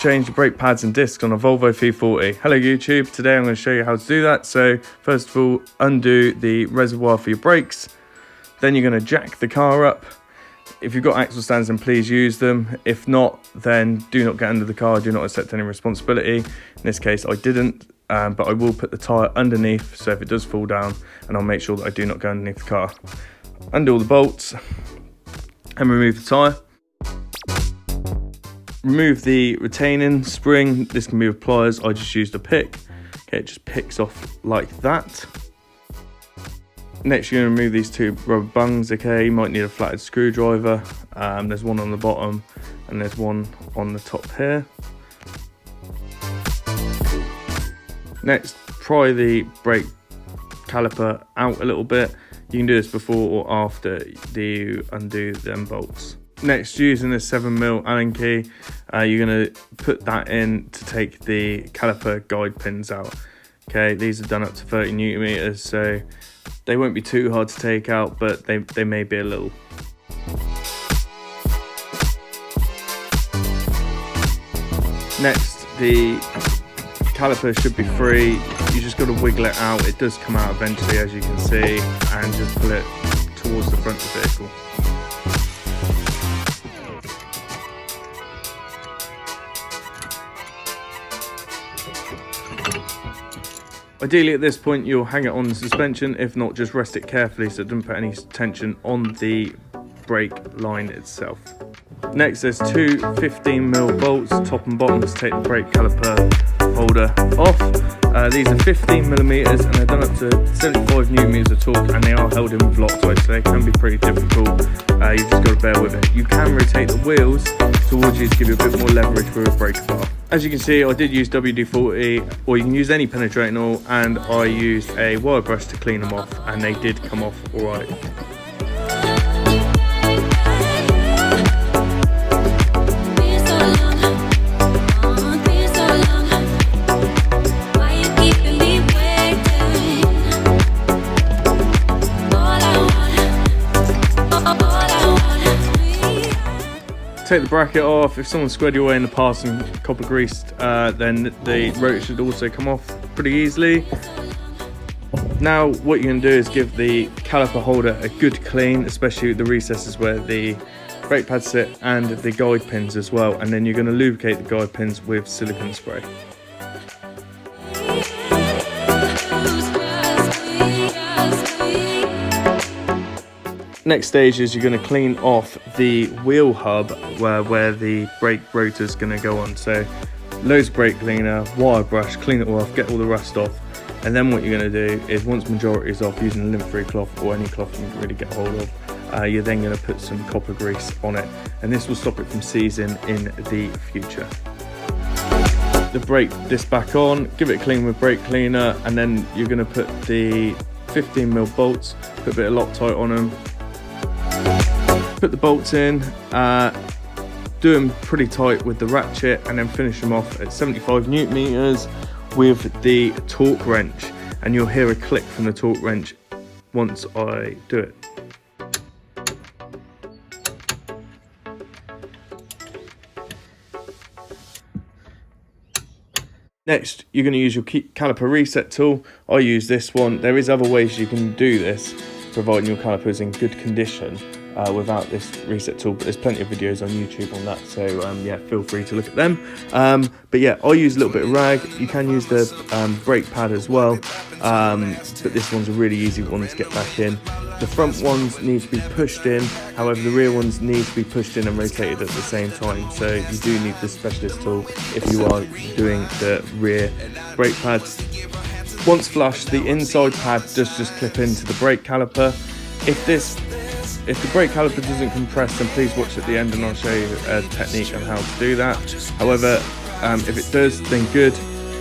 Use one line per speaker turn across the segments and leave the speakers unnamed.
change the brake pads and discs on a Volvo V50. Hello YouTube, today I'm going to show you how to do that. So first of all, undo the reservoir for your brakes, then you're going to jack the car up. If you've got axle stands, then please use them. If not, then do not get under the car, do not accept any responsibility. In this case I didn't, but I will put the tyre underneath, so if it does fall down, and I'll make sure that I do not go underneath the car. Undo all the bolts and remove the tyre. Remove the retaining spring. This can be with pliers. I just used a pick. Okay, it just picks off like that. Next, you're going to remove these two rubber bungs. Okay, you might need a flathead screwdriver. There's one on the bottom and there's one on the top here. Next, pry the brake caliper out a little bit. You can do this before or after you undo them bolts. Next, using a 7mm Allen key, you're going to put that in to take the caliper guide pins out. Okay, these are done up to 30 Newton meters, so they won't be too hard to take out, but they may be a little. Next, the caliper should be free. You just got to wiggle it out. It does come out eventually, as you can see, and just pull it towards the front of the vehicle. Ideally at this point you'll hang it on the suspension, if not just rest it carefully so it doesn't put any tension on the brake line itself. Next, there's two 15mm bolts, top and bottom, to take the brake caliper holder off. These are 15mm and they're done up to 75 Newton meters of torque, and they are held in with Loctite, so they can be pretty difficult. You've just got to bear with it. You can rotate the wheels towards you to give you a bit more leverage with a brake bar. As you can see, I did use WD-40, or you can use any penetrating oil, and I used a wire brush to clean them off, and they did come off alright. Take the bracket off. If someone squared your way in the past and copper greased, then the rotor should also come off pretty easily. Now what you're going to do is give the caliper holder a good clean, especially the recesses where the brake pads sit and the guide pins as well, and then you're going to lubricate the guide pins with silicone spray. Next stage is you're going to clean off the wheel hub where the brake rotor is going to go on. So loads of brake cleaner, wire brush, clean it all off, get all the rust off, and then what you're going to do is, once majority is off, using a lint-free cloth or any cloth you can really get hold of, you're then going to put some copper grease on it, and this will stop it from seizing in the future. The brake disc back on, give it a clean with brake cleaner, and then you're going to put the 15mm bolts, put a bit of Loctite on them. Put the bolts in, do them pretty tight with the ratchet, and then finish them off at 75 Newton meters with the torque wrench, and you'll hear a click from the torque wrench once I do it. Next, you're going to use your caliper reset tool. I use this one. There is other ways you can do this, providing your caliper is in good condition without this reset tool, but there's plenty of videos on YouTube on that, so yeah, feel free to look at them. But yeah, I use a little bit of rag. You can use the brake pad as well, but this one's a really easy one to get back in. The front ones need to be pushed in, however the rear ones need to be pushed in and rotated at the same time, so you do need the specialist tool if you are doing the rear brake pads. Once flushed, the inside pad does just clip into the brake caliper. If the brake caliper doesn't compress, then please watch at the end and I'll show you a technique on how to do that. However, if it does, then good,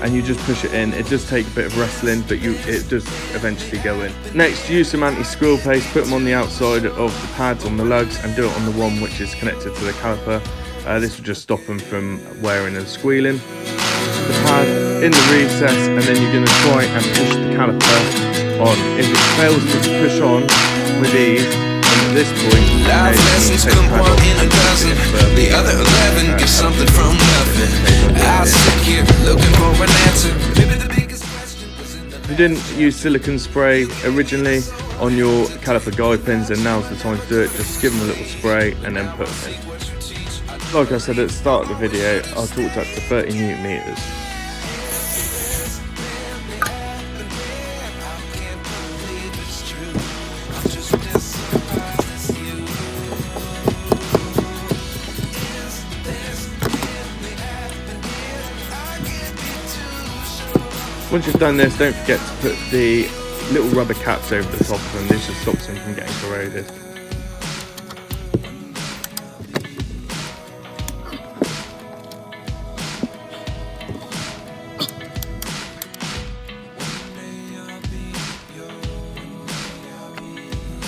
and you just push it in. It does take a bit of wrestling, but it does eventually go in. Next, use some anti-squirrel paste, put them on the outside of the pads, on the lugs, and do it on the one which is connected to the caliper. This will just stop them from wearing and squealing. The pad in the recess, and then you're going to try and push the caliper on. If it fails to push on with ease, at this point,
life lessons come one in a dozen. The other 11 get something from nothing.
didn't use silicone spray originally on your caliper guide pins, then now's the time to do it. Just give them a little spray and then put them in. Like I said at the start of the video, I talked up to 30 Newton meters. Once you've done this, don't forget to put the little rubber caps over the top of them. This just stops them from getting corroded.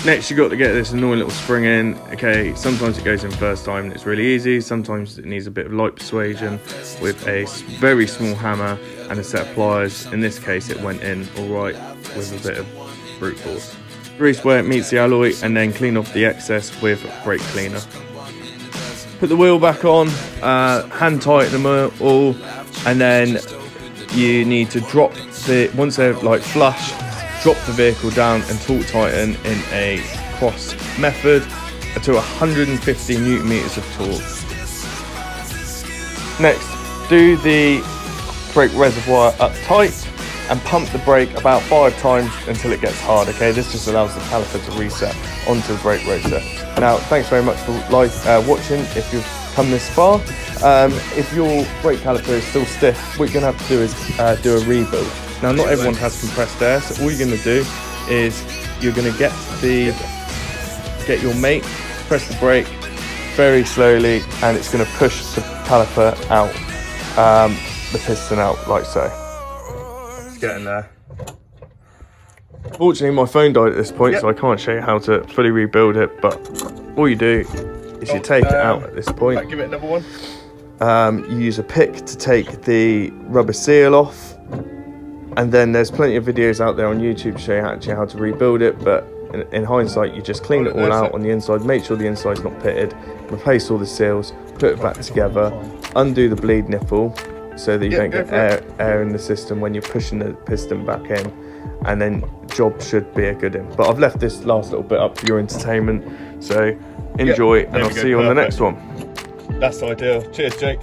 Next, you've got to get this annoying little spring in. Okay, sometimes it goes in first time and it's really easy. Sometimes it needs a bit of light persuasion with a very small hammer and a set of pliers. In this case, it went in all right with a bit of brute force. Grease where it meets the alloy and then clean off the excess with brake cleaner. Put the wheel back on, hand tighten them all, and then you need to drop the, once they're like flush, drop the vehicle down and torque tighten in a cross method to 150 Newton meters of torque. Next, do the brake reservoir up tight and pump the brake about 5 times until it gets hard. Okay, this just allows the caliper to reset onto the brake rotor. Now, thanks very much for watching if you've come this far. If your brake caliper is still stiff, what you're going to have to do is do a rebuild. Now, not everyone has compressed air, so all you're going to do is you're going to get your mate, press the brake very slowly, and it's going to push the caliper out, the piston out like so. It's getting there. Fortunately, my phone died at this point, so I can't show you how to fully rebuild it, but all you do is you take it out at this point.
Give it another one.
You use a pick to take the rubber seal off. And then there's plenty of videos out there on YouTube to show you actually how to rebuild it, but in hindsight you just clean it all out on the inside, make sure the inside's not pitted, replace all the seals, put it back together, undo the bleed nipple so that you don't get air in the system when you're pushing the piston back in, and then job should be a good in. But I've left this last little bit up for your entertainment, so enjoy, and I'll see you on the next one.
That's ideal. Cheers, Jake.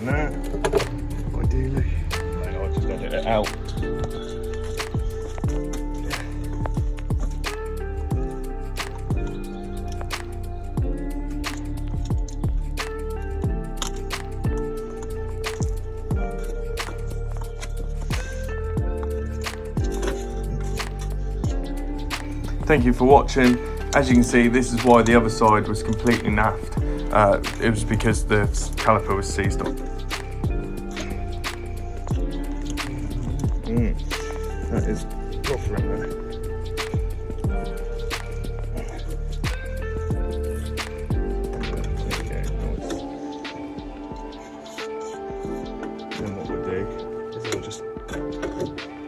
There, ideally.
No, I just got it out.
Thank you for watching. As you can see, this is why the other side was completely naffed. It was because the caliper was seized up. That is proper in there. Then what we'll do is I'll just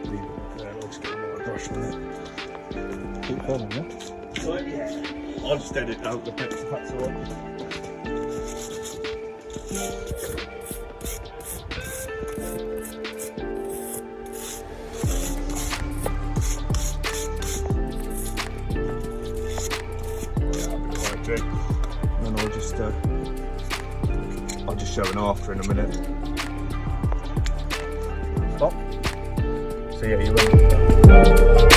leave it there. I'll just get another brush on it.
Keep going, yeah? I'll just edit out the bits if that's alright.
And I'll just show an after in a minute.
Stop.
So yeah, you went.